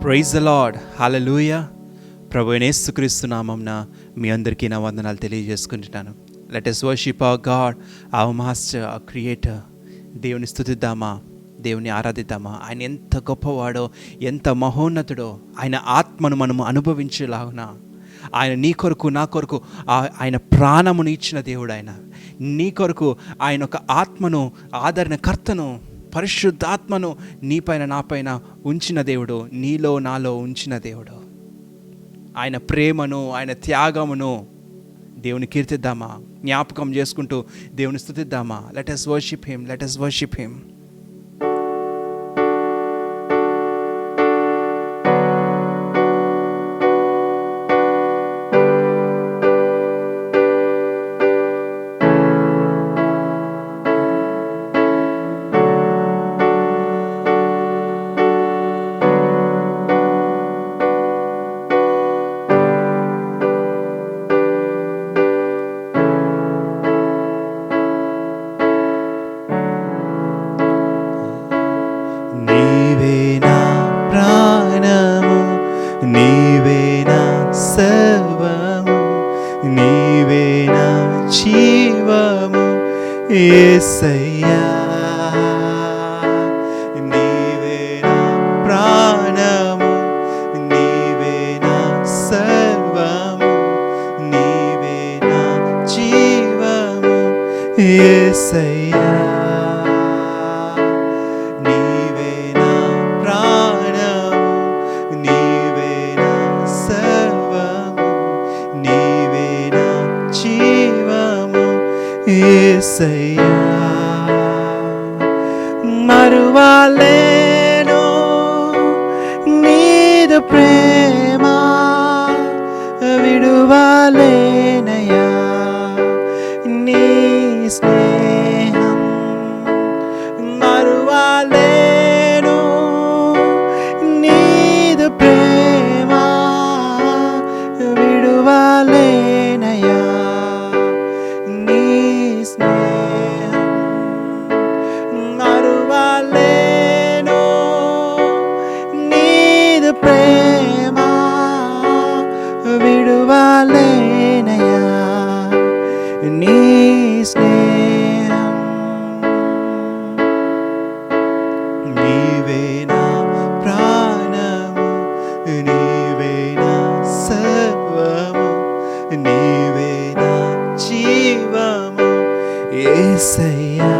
Praise the lord, హల్లెలూయా. ప్రభువైన యేసుక్రీస్తు నామమున మీ అందరికీ నా వందనాలు తెలియజేసుకుంటున్నాను. Let us worship our God, our master, our creator. దేవుని స్తుతిద్దామా, దేవుని ఆరాధిద్దామా. ఆయన ఎంత గొప్పవాడో, ఎంత మహోన్నతుడో. ఆయన ఆత్మను మనము అనుభవించేలాగున ఆయన నీ కొరకు నా కొరకు ఆయన ప్రాణమును ఇచ్చిన దేవుడు. ఆయన నీ కొరకు ఆయన ఒక ఆత్మను, ఆదరణకర్తను, పరిశుద్ధాత్మను నీపైన నాపైన ఉంచిన దేవుడు, నీలో నాలో ఉంచిన దేవుడు. ఆయన ప్రేమను, ఆయన త్యాగమును దేవుని కీర్తిద్దామా, జ్ఞాపకం చేసుకుంటూ దేవుని స్తుతిద్దామా. Let us worship him, let us worship him. నీవే నా సర్వము, నీవే నా జీవము యేసయ్యా. నీవే నా ప్రాణము, నీవే నా సర్వము, నీవే నా జీవము యేసయ్యా. యేసయ్యా మరువలేను నీదు ప్రేమ, విడువలేనయ్యా నీ స్నేహం. మరువలేను నీదు ప్రేమ, విడువలేనయ్యా మరువలేను నీదు ప్రేమ, విడువలేనయ్యా నీ స్నేహం. నీవే నా ప్రాణము, నీవే నా సర్వము, నీవే నా జీవము యేసయ్యా.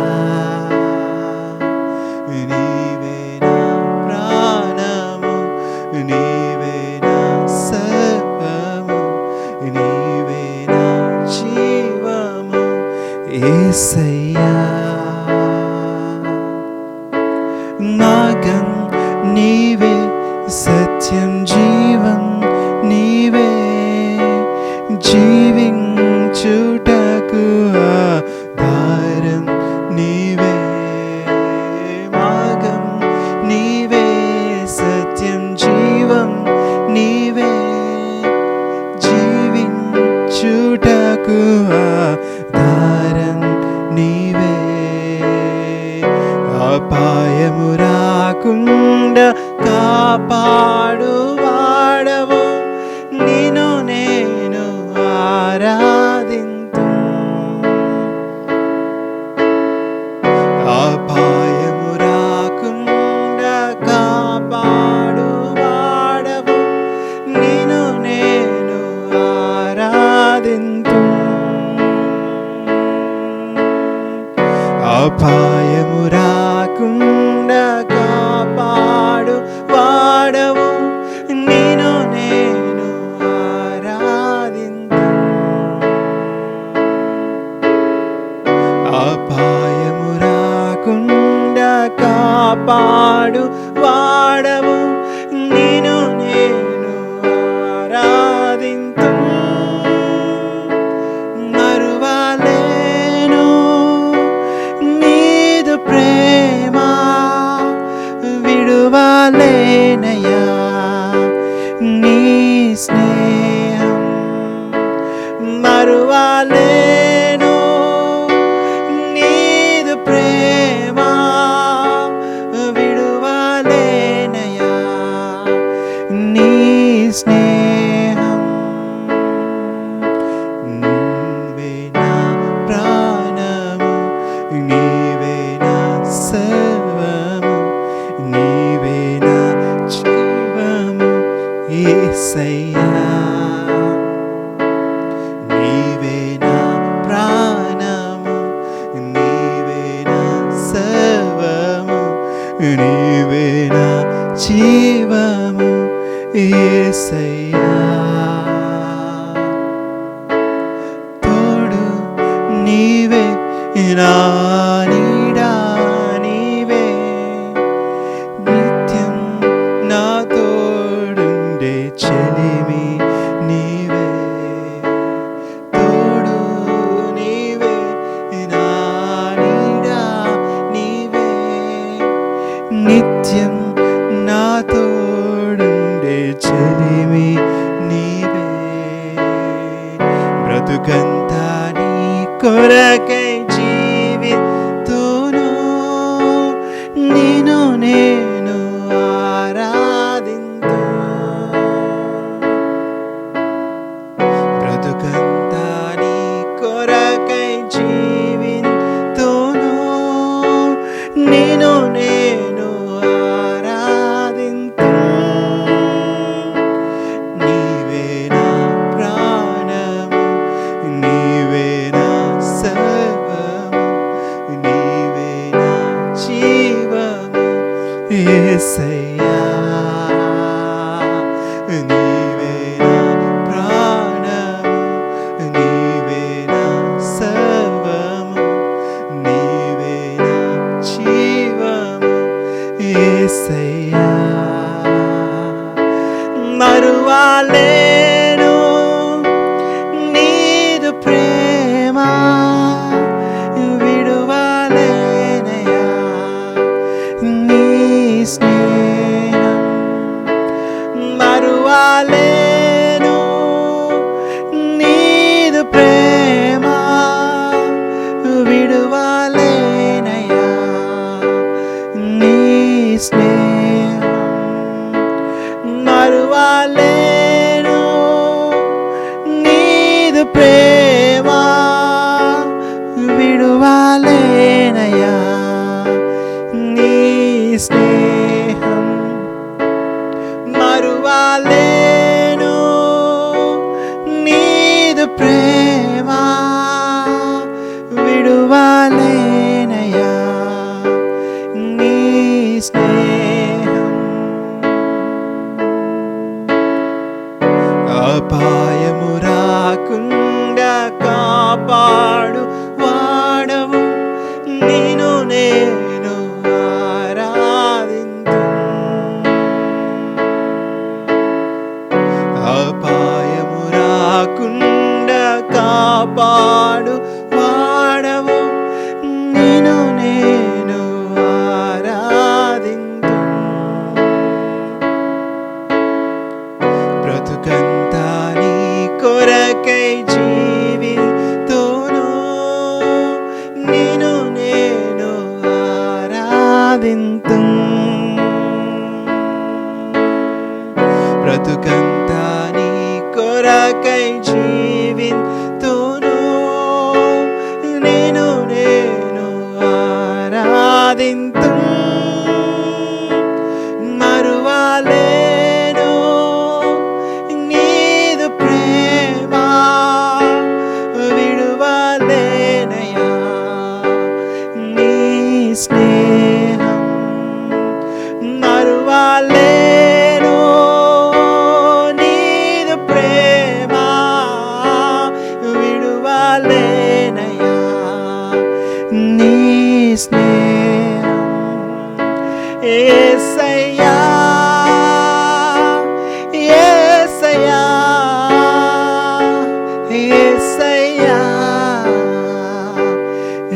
నీవే నా ప్రాణము, నీవే నా సర్వము, నీవే నా జీవము యేసయ్యా. మార్గం నీవే, సత్యం జీవం నీవే, జీవించుటకు ఆధారం నీవే. మార్గం నీవే, సత్యం జీవం నీవే, జీవించుటకు ఆధారం నీవే. అపాయము రాకుండా కాపాడు వాడవు, నిన్ను నేను ఆరాధింతు. అపాయము రాకుండా కాపాడు వాడవు, నిన్ను నేను ఆరాధింతు. అపాయము రాకుండా కాపాడు వాడవు, నిన్ను నేను ఆరాధింతు. అపాయము రాకుండా కాపాడు వాడవు, నిన్ను నేను ఆరాధింతు. మరువలేను నీదు ప్రేమ, విడువలేనయ్యా నీ స్నేహం. మరువలేను నీదు ప్రేమ, విడువలేనయ్యా యేసయ్యా నీవే నా ప్రాణము, నీవే నా సర్వము, నీవే నా జీవము యేసయ్యా. తోడు నీవే నా నీడా నీవే, నిత్యం నా తోడుండే చెలిమి నీవే. తోడు నీవే నా నీడా నీవే, నిత్యం నా తోడుండే చెలిమి నీవే. బ్రతుకంతా నీ కొరకై జీవితును, నిన్ను నేను ఆరాధింతు. బ్రతుకంతా నీ కొరకై జీవితును, నిన్ను నేను ఆరాధింతు. నీవే నా ప్రాణము, నీవే నా సర్వము, నీవే నా జీవము యేసయ్యా. నీవే నా ప్రాణము, నీవే నా సర్వము, నీవే నా జీవము యేసయ్యా. మరువలేను నీదు ప్రేమ, విడువలేనయ్యా నీ స్నేహం. మరువలేను నీదు ప్రేమ, విడువలేనయ్యా నీ స్నేహం. మరువలేను నీదు ప్రేమ, విడువలేనయ్యా నీ స్నేహం. మరువలేను నీదు ప్రేమ, విడువలేనయ్యా నీ స్నేహం. అపాయము రాకుండా కాపాడు వాడవు, నిన్ను నేను ఆరాధింతు. అపాయము రాకుండా కాపాడు వాడవు, నిన్ను నేను ఆరాధింతు. బ్రతుకంతా నీ కొరకై జీవితును, నిన్ను నేను ఆరాధింతు. బ్రతుకంతా నీ కొరకై జీవితును, నిన్ను నేను ఆరాధింతు. మరువలేను నీదు ప్రేమ, విడువలేనయ్యా నీ స్నేహం. మరువలేను నీదు ప్రేమ, విడువలేనయ్యా నీ స్నేహం. యేసయ్యా యేసయ్యా యేసయ్యా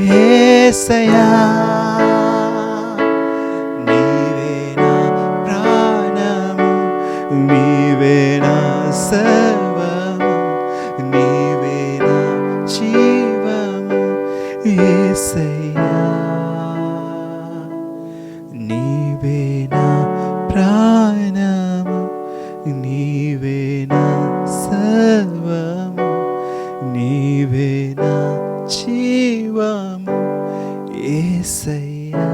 యేసయ్యా. నీవే నా ప్రాణము, నీవే నా సర్వము, నీవే నా జీవము యేసయ్యా. నీవే నా ప్రాణము, నీవే నా సర్వము, నీవే నా జీవము యేసయ్యా.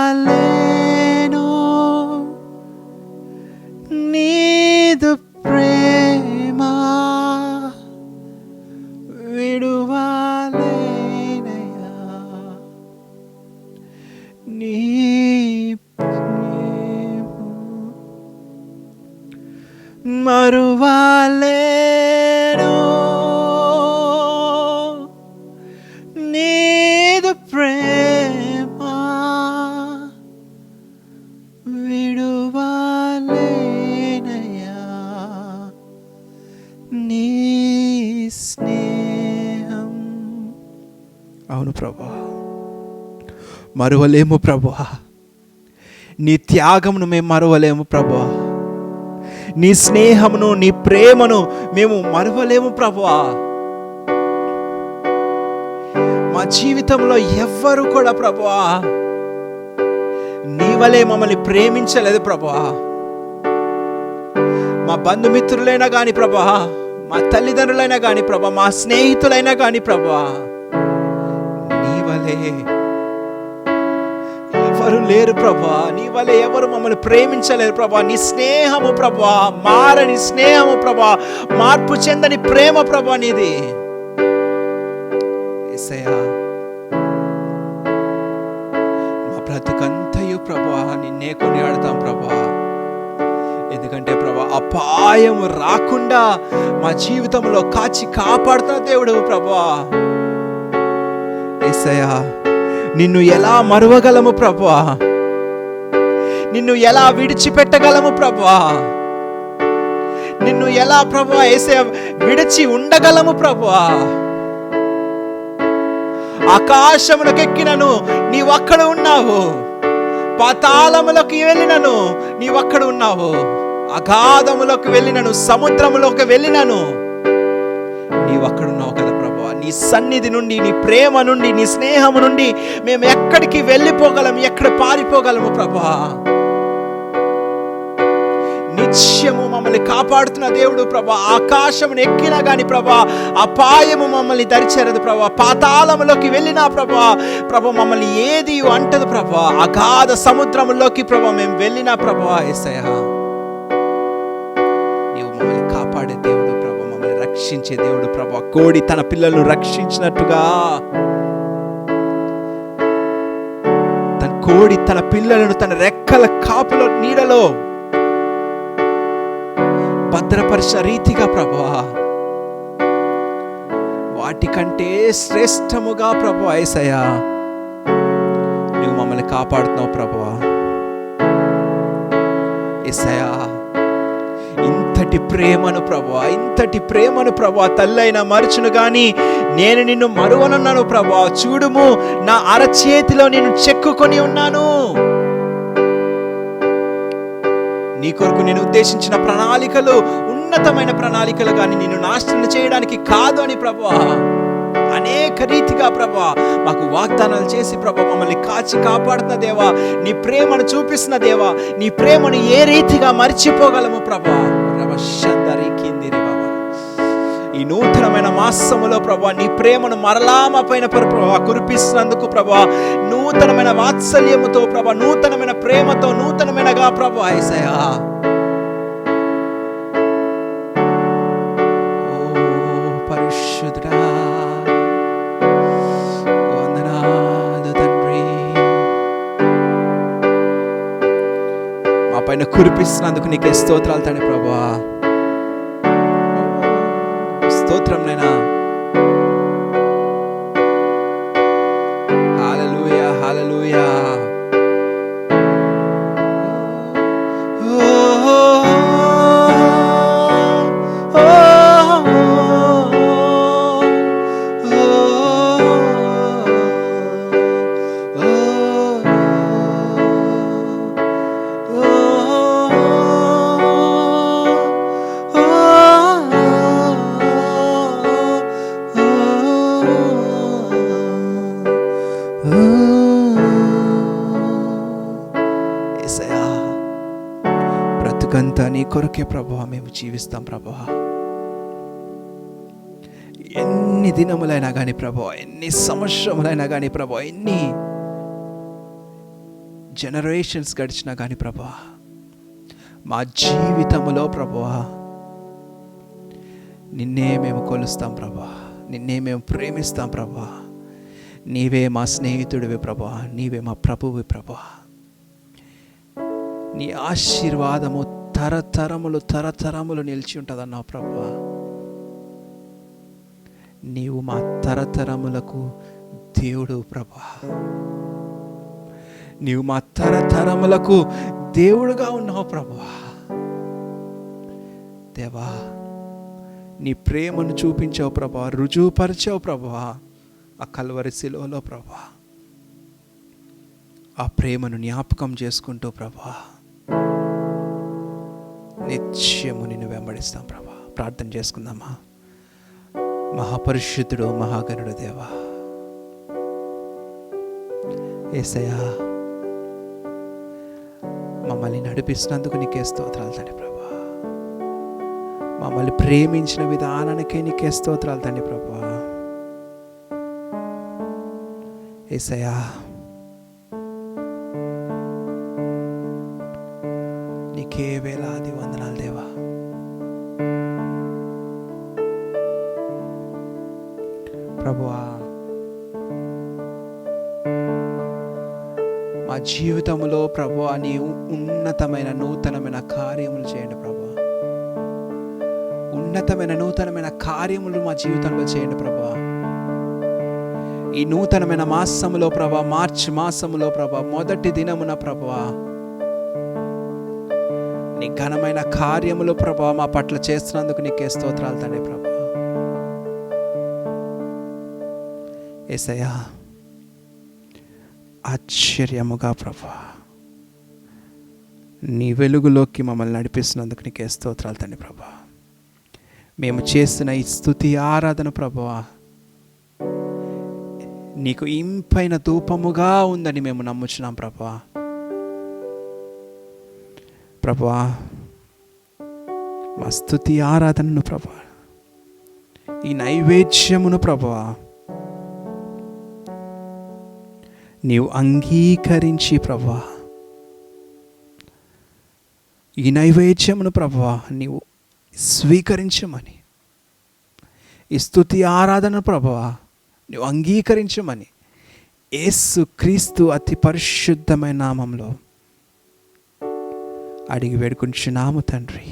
మరువలేను నీ మరువలేను, నీదు ప్రేమ విడువలేనయ్యా, నీ స్నేహం. అవును ప్రభువా, మరువలేము ప్రభువా, నీ త్యాగమును మేము మరువలేము ప్రభువా, నీ స్నేహమును నీ ప్రేమను మేము మరువలేము ప్రభువా. మా జీవితంలో ఎవ్వరు కూడా ప్రభువా నీ వలే మమ్మల్ని ప్రేమించలేదు ప్రభువా. మా బంధుమిత్రులైనా కానీ ప్రభువా, మా తల్లిదండ్రులైనా కానీ ప్రభువా, మా స్నేహితులైనా కానీ ప్రభువా, నీ వలే ఎవరు లేరు ప్రభువా. నీ వలే ఎవరు మమ్మల్ని ప్రేమించలేరు ప్రభువా. నీ స్నేహము ప్రభువా, మారని స్నేహము ప్రభువా, మార్పు చెందని ప్రేమ ప్రభువా నీది. యేసయ్యా, మా బ్రతుకంతయు ప్రభువా నిన్నే కొనియాడతాం ప్రభువా. ఎందుకంటే ప్రభువా, అపాయం రాకుండా మా జీవితంలో కాచి కాపాడుతున్న దేవుడు ప్రభువా. యేసయ్యా, నిన్ను ఎలా మరువగలము ప్రభువా, నిన్ను ఎలా విడిచిపెట్టగలము ప్రభువా, నిన్ను ఎలా ప్రభువా యేసయ్యా విడిచి ఉండగలము ప్రభువా. ఆకాశములకు ఎక్కినను నీవక్కడ ఉన్నావు, పాతాళములకు వెళ్ళినను నీవక్కడ ఉన్నావు, అగాధములకు వెళ్ళినను సముద్రములోకి వెళ్ళినను నీవక్కడ ఉన్నావు కదా ప్రభువా. నీ సన్నిధి నుండి, నీ ప్రేమ నుండి, నీ స్నేహము నుండి మేము ఎక్కడికి వెళ్ళిపోగలము, ఎక్కడ పారిపోగలము ప్రభువా. నిత్యము మమ్మల్ని కాపాడుతున్న దేవుడు ప్రభా. ఆకాశమును ఎక్కినా గాని ప్రభా అపాయము మమ్మల్ని దరిచేరదు ప్రభా. పాతాళములోకి వెళ్ళినా ప్రభా మమ్మల్ని ఏది అంటదు ప్రభా. అగాధ సముద్రములోకి ప్రభా మేము వెళ్ళినా ప్రభా యేసయ్యా, నీవు మమ్మల్ని కాపాడే దేవుడు ప్రభా, మమ్మల్ని రక్షించే దేవుడు ప్రభా. కోడి తన పిల్లలను రక్షించినట్టుగా కోడి తన పిల్లలను తన రెక్కల కాపులో నీడలో భద్రపరిచిన రీతిగా ప్రభువా, వాటికంటే శ్రేష్టముగా ప్రభువా యేసయ్యా నువ్వు మమ్మల్ని కాపాడుతున్నావు ప్రభువా. యేసయ్యా, ఇంతటి ప్రేమను ప్రభువా, ఇంతటి ప్రేమను ప్రభువా తల్లైనా మరచును గాని నేను నిన్ను మరువనున్నాను ప్రభువా. చూడుము, నా అరచేతిలో నేను చెక్కుకొని ఉన్నాను. నీ కొరకు నేను ఉద్దేశించిన ప్రణాళికలు ఉన్నతమైన ప్రణాళికలు కానీ నిన్ను నాశనం చేయడానికి కాదు అని ప్రభువా అనేక రీతిగా ప్రభువా మాకు వాగ్దానాలు చేసి ప్రభువా మమ్మల్ని కాచి కాపాడుతున్న దేవా, నీ ప్రేమను చూపిస్తున్న దేవా, నీ ప్రేమను ఏ రీతిగా మర్చిపోగలము ప్రభువా. ఈ నూతనమైన మాసములో ప్రభువా నీ ప్రేమను మరలా మా పైన ప్రభువా కురిపిస్తున్నందుకు ప్రభువా, నూతనమైన వాత్సల్యముతో ప్రభువా, నూతనమైన ప్రేమతో, నూతనమైనగా ప్రభువా యేసయ్యా. ఓ పరిశుద్ధుడా, వందనాలు తండ్రి, మా పైన కురిపిస్తున్నందుకు నీకే స్తోత్రాలు తండ్రి ప్రభువా. స్తోత్రం నైనా. హల్లెలూయా, హల్లెలూయా. బ్రతుకంతా నీ కొరకే ప్రభువా మేము జీవిస్తాం ప్రభువా. ఎన్ని దినములైనా కానీ ప్రభువా, ఎన్ని సంవత్సరములైనా కానీ ప్రభువా, ఎన్ని జనరేషన్స్ గడిచినా కానీ ప్రభువా, మా జీవితములో ప్రభువా నిన్నే మేము కొలుస్తాం ప్రభువా, నిన్నే మేము ప్రేమిస్తాం ప్రభువా, నీవే మా స్నేహితుడివి ప్రభువా, నీవే మా ప్రభువి ప్రభువా. నీ ఆశీర్వాదము తరతరములు నిలిచి ఉంటుందన్నావు ప్రభువా. నీవు మా తరతరములకు దేవుడు ప్రభువా. నీవు మా తరతరములకు దేవుడుగా ఉన్నావు ప్రభువా. దేవా, నీ ప్రేమను చూపించావు ప్రభువా, రుజువుపరిచావు ప్రభువా ఆ కల్వరి శిలువలో ప్రభువా. ఆ ప్రేమను జ్ఞాపకం చేసుకుంటూ ప్రభువా నిత్యము నిన్ను వెంబడిస్తాం ప్రభువా. ప్రార్థన చేసుకుందామా. మహాపరిశుద్ధుడు, మహాగణుడు దేవా, యేసయ్యా, మమ్మల్ని నడిపిస్తున్నందుకు నీకే స్తోత్రాలు తండ్రి ప్రభువా. మమ్మల్ని ప్రేమించిన విధానానికే నీకే స్తోత్రాలు తండ్రి ప్రభువా. యేసయ్యా, నీకే వేలాది వందనాలు దేవా. ప్రభువా, మా జీవితంలో ప్రభువా నీ ఉన్నతమైన నూతనమైన కార్యములు చేయండి ప్రభువా. ఉన్నతమైన నూతనమైన కార్యములు మా జీవితంలో చేయండి ప్రభువా. ఈ నూతనమైన మాసములో ప్రభువా, మార్చి మాసములో ప్రభువా, మొదటి దినమున ప్రభువా నీ ఘనమైన కార్యములు ప్రభువా మా పట్ల చేస్తున్నందుకు నీకే స్తోత్రాలు తండ్రి ప్రభువా. యేసయ్యా, ఆశ్చర్యముగా ప్రభువా నీ వెలుగులోకి మమ్మల్ని నడిపిస్తున్నందుకు నీకే స్తోత్రాలు తండ్రి ప్రభువా. మేము చేస్తున్న ఈ స్తుతి ఆరాధన ప్రభువా నీకు ఇంపైన ధూపముగా ఉందని మేము నమ్ముచున్నాం ప్రభువా. ప్రభువా, మా స్తుతి ఆరాధనను ప్రభువా, ఈ నైవేద్యమును ప్రభువా నీవు అంగీకరించి ప్రభువా, ఈ నైవేద్యమును ప్రభువా నీవు స్వీకరించమని, ఈ స్తుతి ఆరాధన ప్రభువా నువ్వు అంగీకరించమని యేసు క్రీస్తు అతి పరిశుద్ధమైన నామంలో అడిగి వేడుకుంటున్నాము తండ్రి.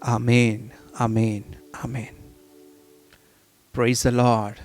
Amen, amen, amen. Praise the lord.